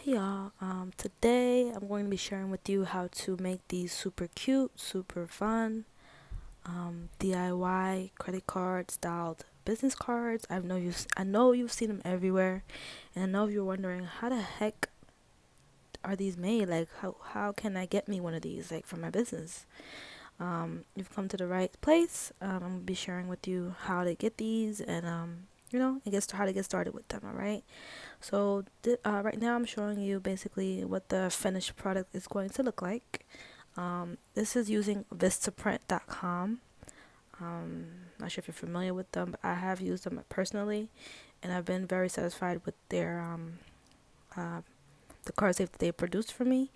Hey y'all, today I'm going to be sharing with you how to make these super cute, super fun, DIY credit card styled business cards. I know you've seen them everywhere, and I know you're wondering how the heck are these made? Like how can I get me one of these like for my business? You've come to the right place. I'm gonna be sharing with you how to get these and I guess how to get started with them. All right. So right now I'm showing you basically what the finished product is going to look like. This is using Vistaprint.com. Not sure if you're familiar with them, but I have used them personally, and I've been very satisfied with their uh, the cards they produced for me.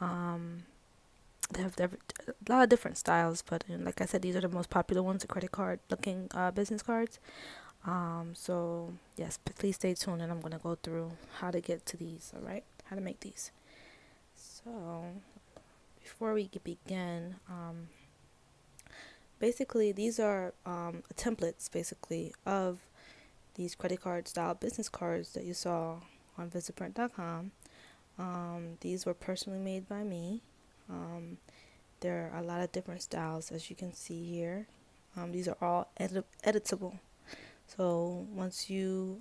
Um, they have a lot of different styles, but like I said, these are the most popular ones, the credit card looking business cards. So yes, please stay tuned, and I'm gonna go through how to get to these. All right, how to make these. So before we begin, basically these are templates basically of these credit card style business cards that you saw on Vistaprint.com. These were personally made by me. Um, there are a lot of different styles, as you can see here. These are all editable. So once you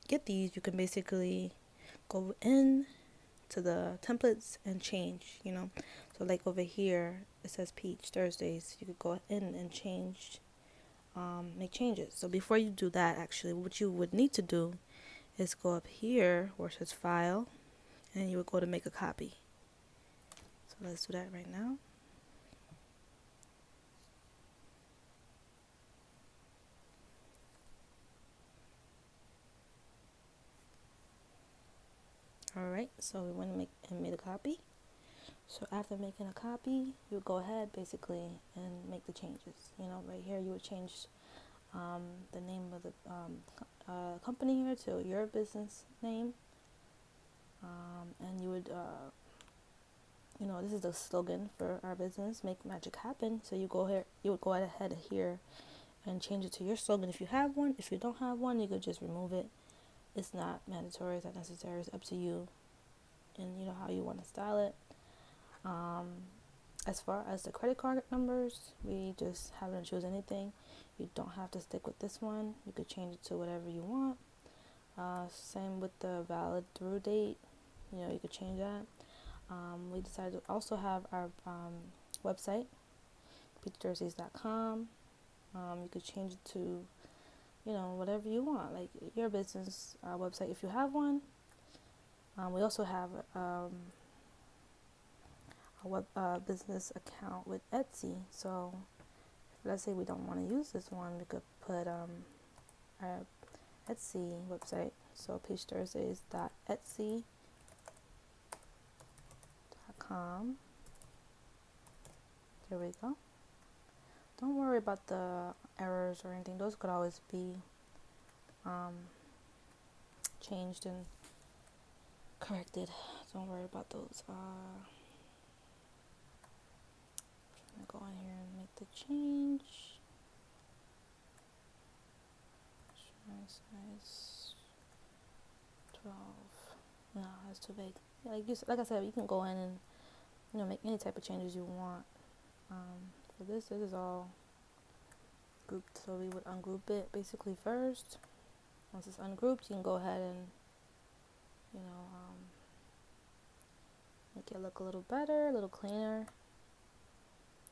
get these, you can basically go in to the templates and change, So like over here, it says Peach Thursdays. You could go in and change, make changes. So before you do that, actually, what you would need to do is go up here where it says File, and you would go to make a copy. So let's do that right now. Alright, so we want to made a copy. So after making a copy, you would go ahead basically and make the changes. Right here you would change the name of the company here to your business name. And you would, this is the slogan for our business, make magic happen. So you would go ahead here and change it to your slogan if you have one. If you don't have one, you could just remove it. It's not mandatory, it's not necessary, it's up to you and how you want to style it. As far as the credit card numbers, we just have to choose anything. You don't have to stick with this one. You could change it to whatever you want. Same with the valid through date. You could change that. We decided to also have our website, peachthursdays.com. You could change it to, whatever you want, like your business website if you have one. We also have a web business account with Etsy. So let's say we don't want to use this one, we could put our Etsy website. So peachthursdays.etsy.com. There we go. Don't worry about the errors or anything. Those could always be changed and corrected. Don't worry about those. I'm gonna go in here and make the change. Size 12. No, that's too big. Like I said, you can go in and make any type of changes you want. For this is all grouped, so we would ungroup it basically first. Once it's ungrouped, you can go ahead and make it look a little better, a little cleaner.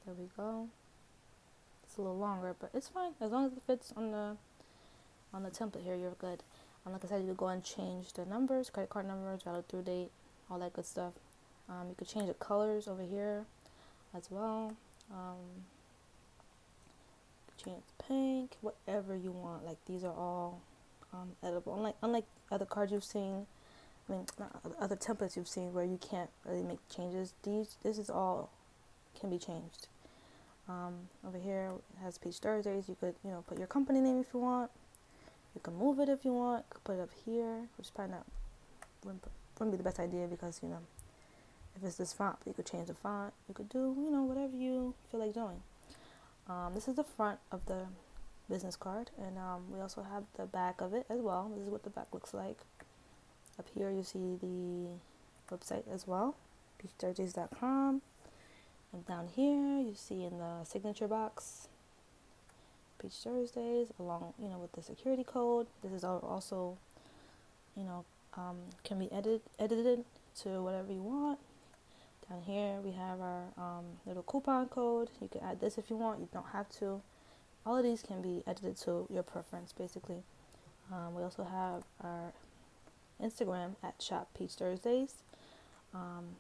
There we go. It's a little longer, but it's fine as long as it fits on the template here. You're good. Like I said, you could go and change the numbers, credit card numbers, valid through date, all that good stuff. You could change the colors over here as well. Change it to pink, whatever you want. Like these are all editable. Unlike other cards you've seen, not other templates you've seen where you can't really make changes. This is all can be changed. Over here it has Peach Thursdays. You could put your company name if you want. You can move it if you want. You could put it up here, which is probably wouldn't be the best idea because if it's this font, you could change the font. You could do whatever you feel like doing. This is the front of the business card, and we also have the back of it as well. This is what the back looks like. Up here you see the website as well, peachthursdays.com. And down here you see in the signature box, Peach Thursdays, along with the security code. This is also can be edited to whatever you want. Down here we have our little coupon code. You can add this if you want. You don't have to. All of these can be edited to your preference, basically. We also have our Instagram at Shop Peach Thursdays. And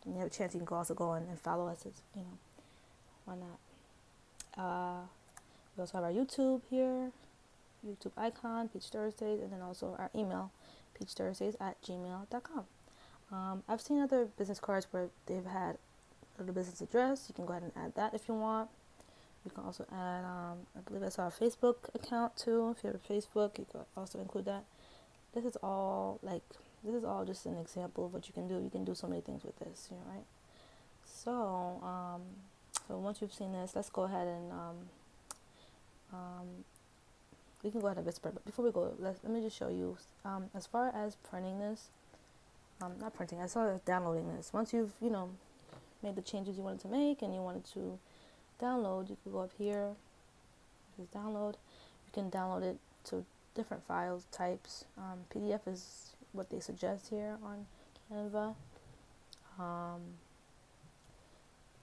you have a chance you can also go in and follow us. Why not? We also have our YouTube here, YouTube icon, Peach Thursdays, and then also our email, peachthursdays@gmail.com. I've seen other business cards where they've had a little business address. You can go ahead and add that if you want. You can also add, I believe I saw a Facebook account too. If you have a Facebook, you can also include that. This is all just an example of what you can do. You can do so many things with this, right? So, once you've seen this, let's go ahead and we can go ahead and Vistaprint. But before we go, let me just show you. As far as printing this, not printing, as far as downloading this. Once you've made the changes you wanted to make and you wanted to download, you can go up here, just download. You can download it to different files types. PDF is what they suggest here on Canva.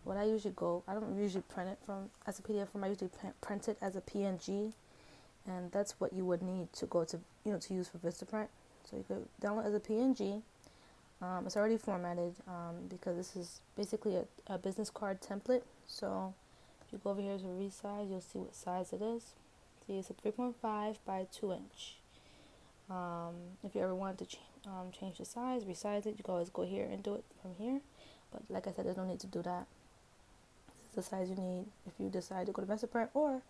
What I don't usually print it as a PDF form. I usually print it as a PNG, and that's what you would need to go to to use for Vistaprint. So you could download as a PNG. It's already formatted because this is basically a business card template. So if you go over here to resize, you'll see what size it is. See, it's a 3.5 by 2 inch. If you ever wanted to change the size, resize it, you can always go here and do it from here. But like I said, there's no need to do that. This is the size you need if you decide to go to Vistaprint, or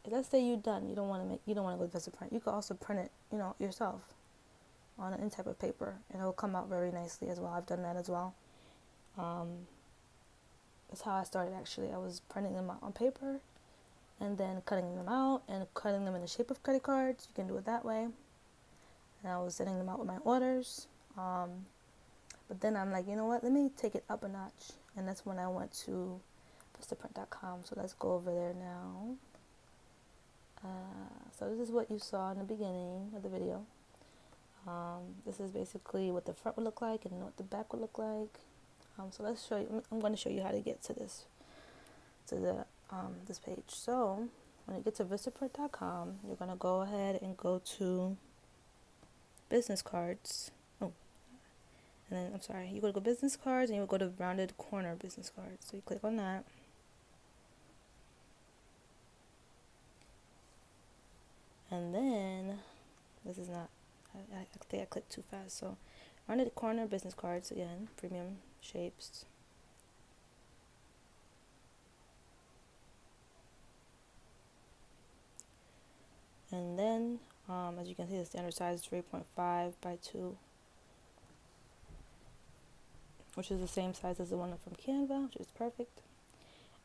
if, let's say you're done, you don't want to go to Vistaprint. You could also print it, yourself on any type of paper, and it will come out very nicely as well. I've done that as well. That's how I started actually. I was printing them out on paper and then cutting them out and cutting them in the shape of credit cards. You can do it that way. And I was sending them out with my orders. But then I'm like, you know what? Let me take it up a notch. And that's when I went to Vistaprint.com. So let's go over there now. So this is what you saw in the beginning of the video. This is basically what the front would look like and what the back would look like. So let's show you. I'm going to show you how to get to this page. So when you get to Vistaprint.com, you're going to go ahead and go to business cards. And then you go to business cards, and you will go to rounded corner business cards. So you click on that. And then this is not, I think I clicked too fast. So rounded corner business cards, again, premium shapes. And then as you can see, the standard size is 3.5 by 2, which is the same size as the one from Canva, which is perfect.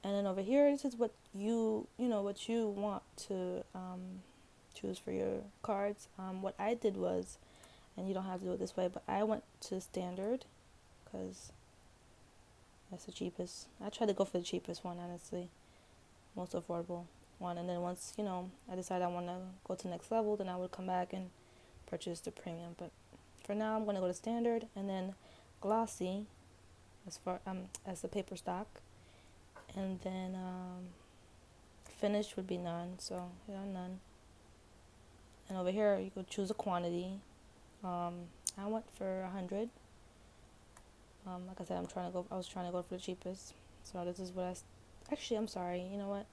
And then over here, this is what you want to choose for your cards. What I did was, and you don't have to do it this way, but I went to standard because that's the cheapest. I tried to go for the cheapest one, honestly, most affordable one. And then once I decided I want to go to the next level, then I would come back and purchase the premium. But for now, I'm going to go to standard, and then glossy as the paper stock, and then finish would be none. So none. And over here, you could choose a quantity. I went for 100. Like I said, I was trying to go for the cheapest. So this is what I'm sorry. You know what?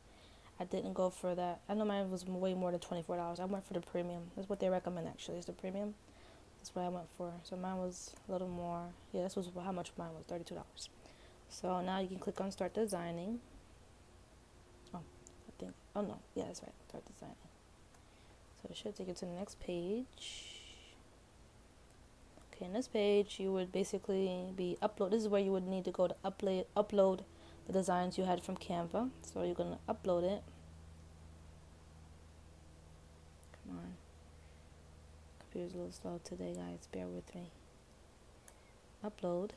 I didn't go for that. I know mine was way more than $24. I went for the premium. That's what they recommend, actually, is the premium. That's what I went for. So mine was a little more. Yeah, this was how much mine was, $32. So now you can click on Start Designing. Yeah, that's right. Start Designing. So it should take you to the next page. Okay, in this page, you would basically be this is where you would need to go to upload the designs you had from Canva. So you're going to upload it. Come on. Computer's a little slow today, guys. Bear with me. upload.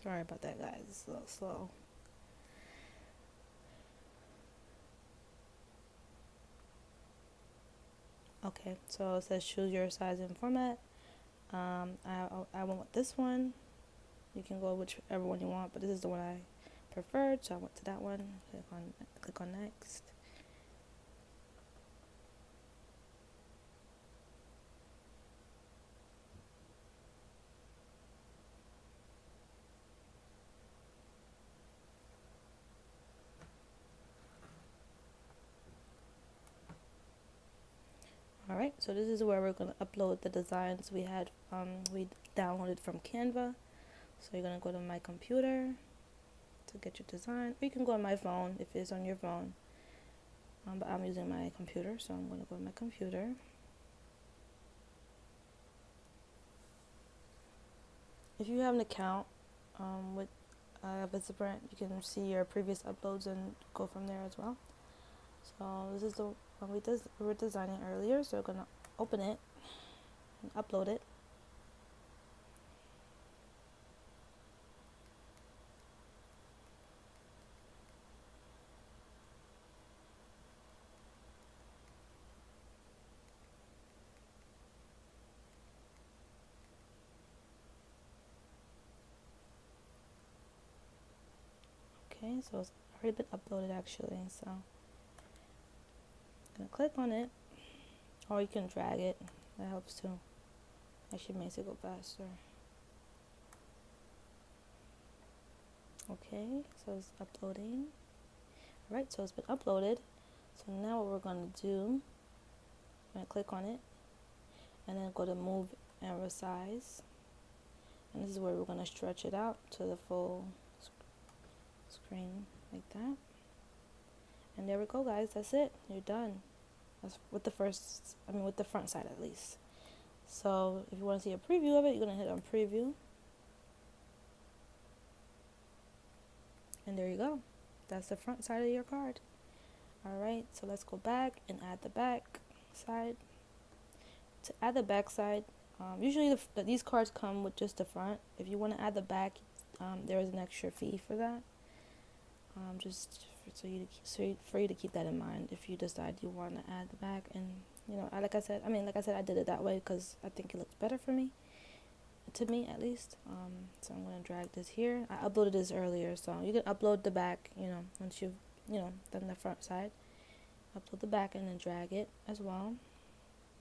Sorry about that, guys. It's a little slow. Okay, so it says choose your size and format. I went with this one. You can go whichever one you want, but this is the one I preferred, so I went to that one. Click on next. Alright, so this is where we're going to upload the designs we downloaded from Canva. So you're going to go to my computer to get your design, or you can go on my phone if it's on your phone. But I'm using my computer, so I'm going to go to my computer. If you have an account with Vistaprint, you can see your previous uploads and go from there as well. So this is the one we were designing earlier, so we're going to open it and upload it. Okay, so it's already been uploaded actually, so I'm going to click on it, or you can drag it, that helps too. Actually makes it go faster. Okay, so it's uploading. Alright, so it's been uploaded. So now what we're going to do, I'm going to click on it, and then go to move and resize. And this is where we're going to stretch it out to the full screen, like that. And there we go, guys, that's it, you're done. That's with the front side at least. So if you want to see a preview of it, you're going to hit on preview. And there you go. That's the front side of your card. Alright, so let's go back and add the back side. To add the back side, usually these cards come with just the front. If you want to add the back, there is an extra fee for that. Just for you to keep that in mind if you decide you want to add the back. And like I said, I did it that way because I think it looks better for me, to me at least. So I'm going to drag this here. I uploaded this earlier, so you can upload the back, once you've done the front side. Upload the back and then drag it as well,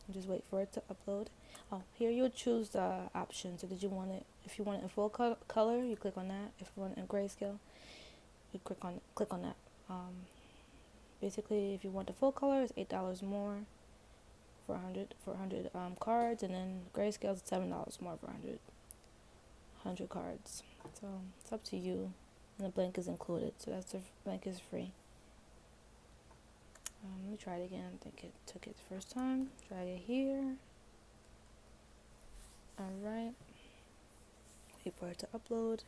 and just wait for it to upload. Oh, here you'll choose the option. So did you want it, if you want it in full color, you click on that. If you want it in grayscale, you click on that. Basically, if you want the full color, it's $8 more for 100 cards, and then grayscale is $7 more for 100 cards. So it's up to you, and the blank is included, so the blank is free. Let me try it again. I think it took it the first time. Drag it here. Alright, wait for it to upload.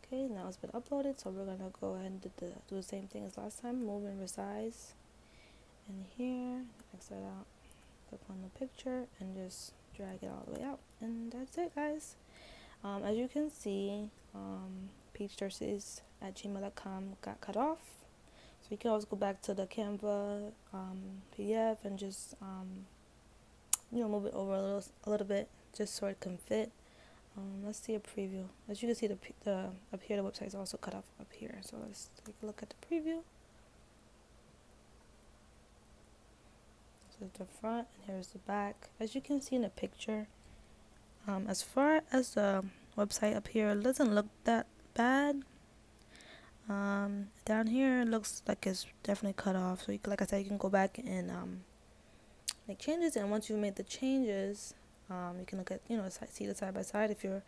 Okay, now it's been uploaded, so we're gonna go ahead and do the same thing as last time. Move and resize. And here, X that out. Click on the picture and just drag it all the way out. And that's it, guys. As you can see, peachjerseys@gmail.com got cut off. So you can always go back to the Canva PDF and just move it over a little bit, just so it can fit. Let's see a preview. As you can see, the up here, the website is also cut off up here. So let's take a look at the preview. So the front, and here's the back. As you can see in the picture, as far as the website up here, it doesn't look that bad. Down here, it looks like it's definitely cut off. So like I said, you can go back and make changes. And once you've made the changes, you can look at see the side by side. If you're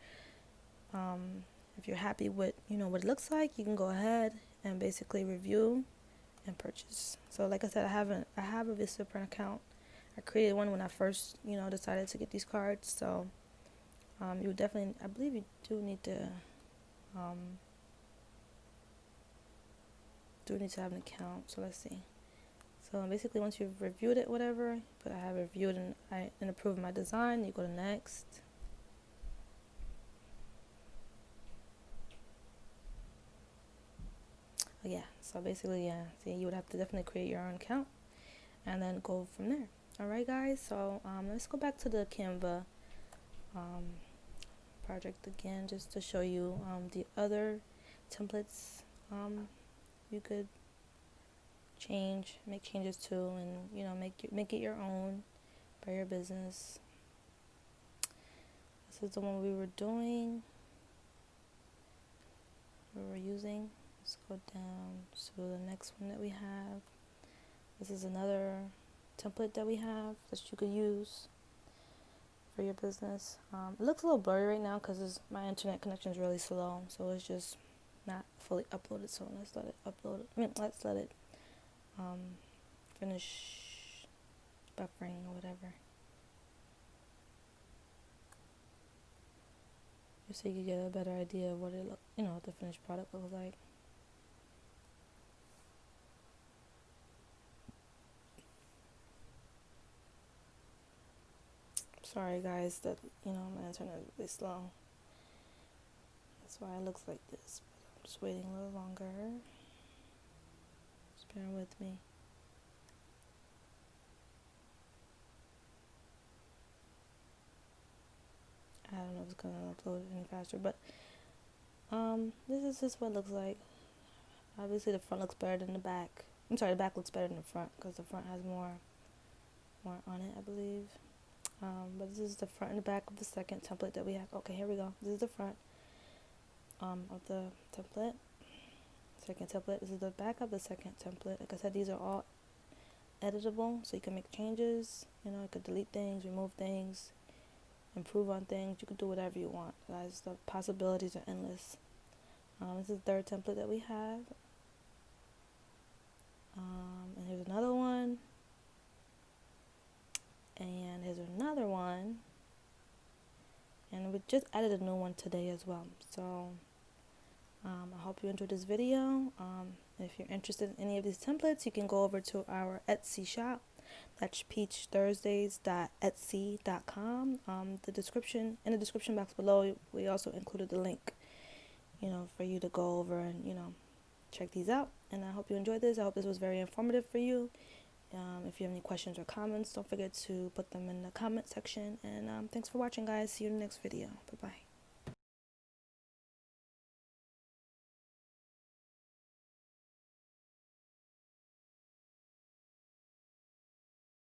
happy with what it looks like, you can go ahead and basically review and purchase. So like I said, I have a Vistaprint account. I created one when I first decided to get these cards. So You definitely, I believe you do need to have an account. So let's see. So basically, once you've reviewed it, whatever, but I have reviewed and approved my design, you go to next. Oh, yeah. So basically, yeah. See, you would have to definitely create your own account and then go from there. All right, guys. So let's go back to the Canva project again, just to show you the other templates you could make changes to, and make it your own for your business. This is the one we were using. Let's go down to the next one that we have. This is another template that we have that you could use for your business. It looks a little blurry right now because my internet connection is really slow, so it's just not fully uploaded. So let's let it upload. Let's let it finish buffering or whatever, just so you can get a better idea of what what the finished product looks like. Sorry guys that my internet is really slow. That's why it looks like this. But I'm just waiting a little longer. Just bear with me. I don't know if it's gonna upload any faster, but this is just what it looks like. Obviously the front looks better than the back. I'm sorry, the back looks better than the front because the front has more on it, I believe. But this is the front and the back of the second template that we have. Okay, here we go. This is the front of the template. Second template. This is the back of the second template. Like I said, these are all editable, so you can make changes. You could delete things, remove things, improve on things. You could do whatever you want, guys. The possibilities are endless. This is the third template that we have. And here's another one. And here's another one. And we just added a new one today as well. So I hope you enjoyed this video. If you're interested in any of these templates, you can go over to our Etsy shop. That's peachthursdays.etsy.com. In the description box below, we also included the link, for you to go over and, check these out. And I hope you enjoyed this. I hope this was very informative for you. If you have any questions or comments, don't forget to put them in the comment section. And thanks for watching, guys. See you in the next video. Bye-bye.